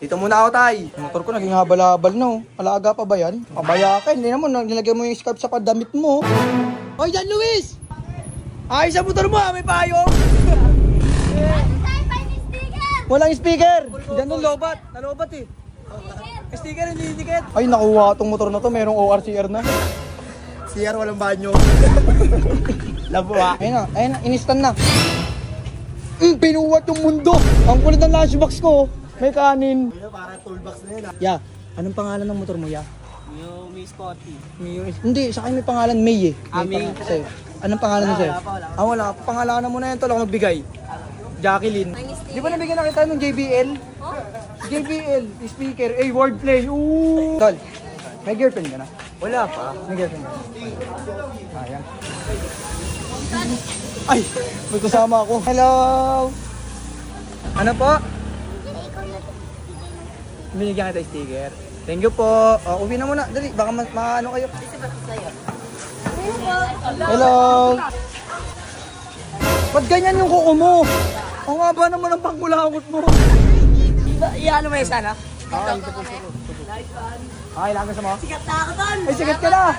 Dito muna ako, tay. Motor ko naging habal-habal no. Alaga pa ba yan? Pabaya ka, hindi naman. Nilagay mo yung scarf sa pandamit mo. Hoy, Jan Luis! Ayos ang motor mo, may payong! Walang speaker! Diyan nung lobat. Nalobat eh. Sticker, hindi dikit. Ay, nakuha itong motor na to. Merong ORCR na. CR walang banyo. Labo ha. Ayun na, inistan na. Pinuwat yung mundo. Ang kulit ng lunchbox ko. May kanin. Para toolbox na yun ha. Ya, anong pangalan ng motor mo, ya? May Scotty. Hindi, sa akin may pangalan May eh. May sa'yo. Anong pangalan mo sa'yo? Ah, wala. Pangalanan mo na yan. Tol ako magbigay. Jacqueline. Di ba nabigyan na kita ng JBL? JBL, speaker, wordplay. Ooh! Tol, may girlfriend ka na? Wala pa. May girlfriend ka na? Ayan. Ay, may kasama ako. Hello! Ano po? Binigyan kita sticker. Thank you po. Uwi na muna. Dali, baka maano kayo. Hello! Ba't ganyan yung kuko mo? Ang haba naman ang pangkulangot mo. Iyan mo yung sana? Okay, lang sa mo? Sikat na ako doon! Ay, sikat ka na!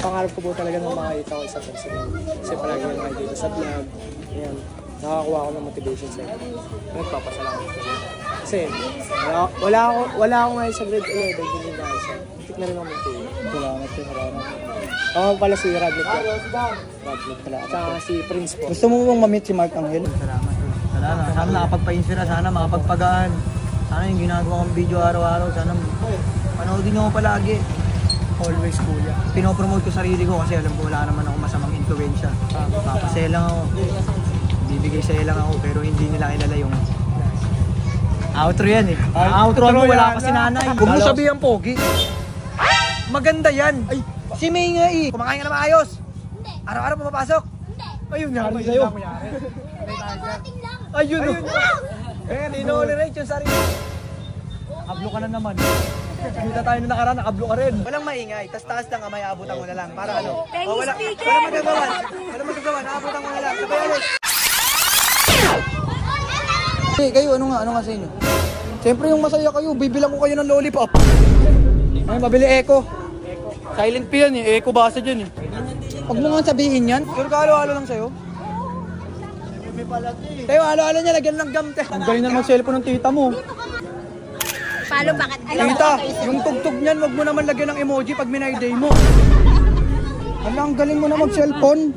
Pangarap ko po talaga na makakita ko isa president. Kasi palagi lang kayo dito sa vlog. Ayan, nakakuha ako ng motivation sa inyo. Nagpapasalamat ko. Kasi wala ako ngayon sa grade 11. Hindi dahil sa tik na rin ako mag-tuwa. Salamat po, salamat. Ako pala si Radlet po. Radlet pala. At saka si Prince po. Gusto mo bang ma-meet si Mark Angel? Salamat. Salamat. Sana nakapagpa-inspira. Sana makapagpagaan. Sana yung ginagawa kong video araw-araw. Sana panoodin nyo ako palagi. Always kuya. Pinopromote ko sarili ko kasi alam ko wala naman ako masamang influensya. Papasaya lang ako. Bibigay saya lang ako pero hindi nila kilala yung outro yan eh. Outro mo wala pa si nanay. Huwag mo sabihan pogi. Maganda yan. Ay, si May nga eh. Kumakain ka na maayos. Araw-araw pumapasok. Ayun nga, sa'yo. Ayun o. Eh, tinolerate yung sarili. Nakablo ka na naman. Kita tayo na nakaraan, nakablo ka rin. Walang maingay, taas lang kamay, abutan mo na lang. Para ano? Wala magagawa. Wala magagawa, naabutan mo na lang. Sabay ulit. Hey, kayo, ano nga sa inyo? Siyempre yung masaya kayo, bibilang ko kayo ng lollipop. Ay, mabili Eco. Silent P yan eh, Eco basa dyan eh. Huwag mo nga sabihin yan. Pero halo-halo lang sa'yo. Tayo, halo-halo niya, lagyan ng gam. Ang galing na mag-cellphone ng tita mo. Palo, bakit? Tita, yung tugtog niyan, wag mo naman lagyan ng emoji pag minayday mo. Ala, ang galing mo na mag-cellphone.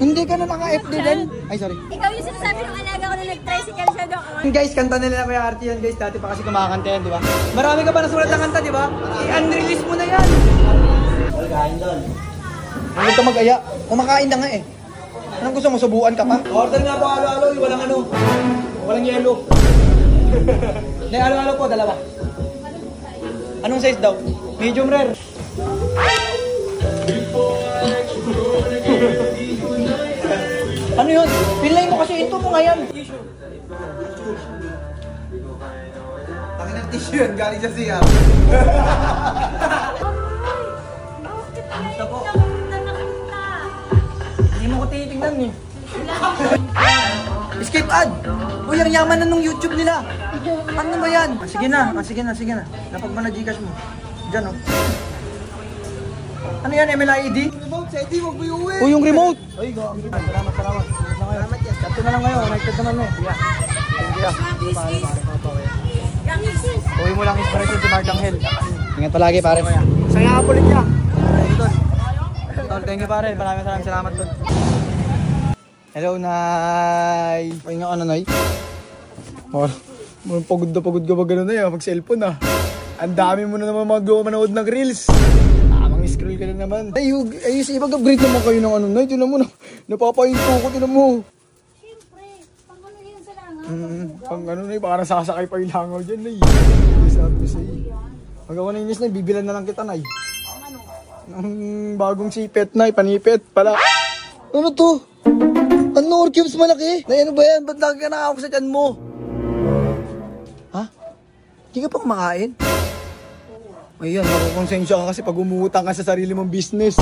Hindi ka na naka-FD din. Ay, sorry. Ikaw yung sinasabi ng alaga ko na nag-tricycle siya doon. Guys, kanta nila na Kuya Archie yan guys. Dati pa kasi kumakanta yan, di ba? Marami ka pa nasulat na kanta, di ba? I-unrelease mo na yan. Huwag ka mag-aya. Kumakain na nga eh. Anong gusto mo, subuan ka pa? Order nga po halo-halo, walang ano. Walang yelo. Hindi, halo-halo po, dalawa. Anong size daw? Medium rare. Ano yun? Pinlay mo kasi ito mo ngayon. Ang ng tissue yun, galing sa siya. Kamusta po? Hindi mo ko tinitingnan eh. Skip ad! Uy, ang yaman na nung YouTube nila. Ano ba yan? Sige na. Napag mo na Gcash mo. Diyan oh. Ano yan, MLID? Remote, sa ID, wag mo iuwi. Uy, yung remote. Ay, salamat. Salamat yan. Chat na lang ngayon, connected naman mo. Yeah. Uwi mo lang inspiration si Mark Angel. Ingat palagi, pare. Saya ka ulit niya. Tol, thank you pare. Maraming salamat tol. Hello, Nay. Pahinga ka na, Nay. Oh, pagod ka ba gano'n na yan? Mag-cellphone ah. Ang dami mo na naman manood ng reels. Tamang scroll ka na naman. Ay, ibag-upgrade naman kayo ng ano, Nay. Tinan mo na. Napapahinto ko, tinan mo. Siyempre, pang ano yun sa langaw. Pang ano, Nay, para sasakay pa yung langaw dyan, Nay. Sabi ko sa'yo. Pag ako na inis, Nay, bibilan na lang kita, Nay. Ang bagong sipet, Nay. Panipet pala. Ano to? Ano, cubes malaki? Nay, ano ba yan? Ba't lagi ka nakakap sa tiyan mo? Ha? Hindi ka pa kumakain? Ayan, nakukonsensya ka kasi pag umutang ka sa sarili mong business.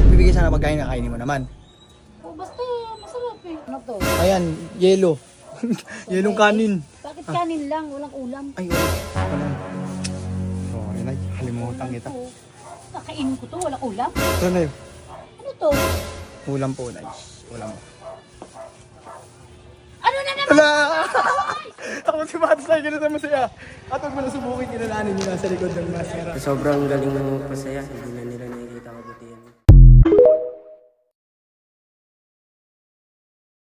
Bibigay sana pagkain na kainin mo naman. Oh, basta masarap eh. Ano to? Ayan, yelo. Yelong kanin. Bakit Kanin lang, walang ulam. Ay, wala. Sorry, Nay. Halimutan kita. Kakainin ko to, walang ulam. Ito, Nay. Ano to? Ulam po, Nay. Ulam. Ano na naman? Wala! Ako si Matos Nay, ganun na masaya. At huwag mo na subukin, kinalanin nyo nasa likod ng maskara. Sobrang galing mo pasaya, hindi na nila nakikita kabuti.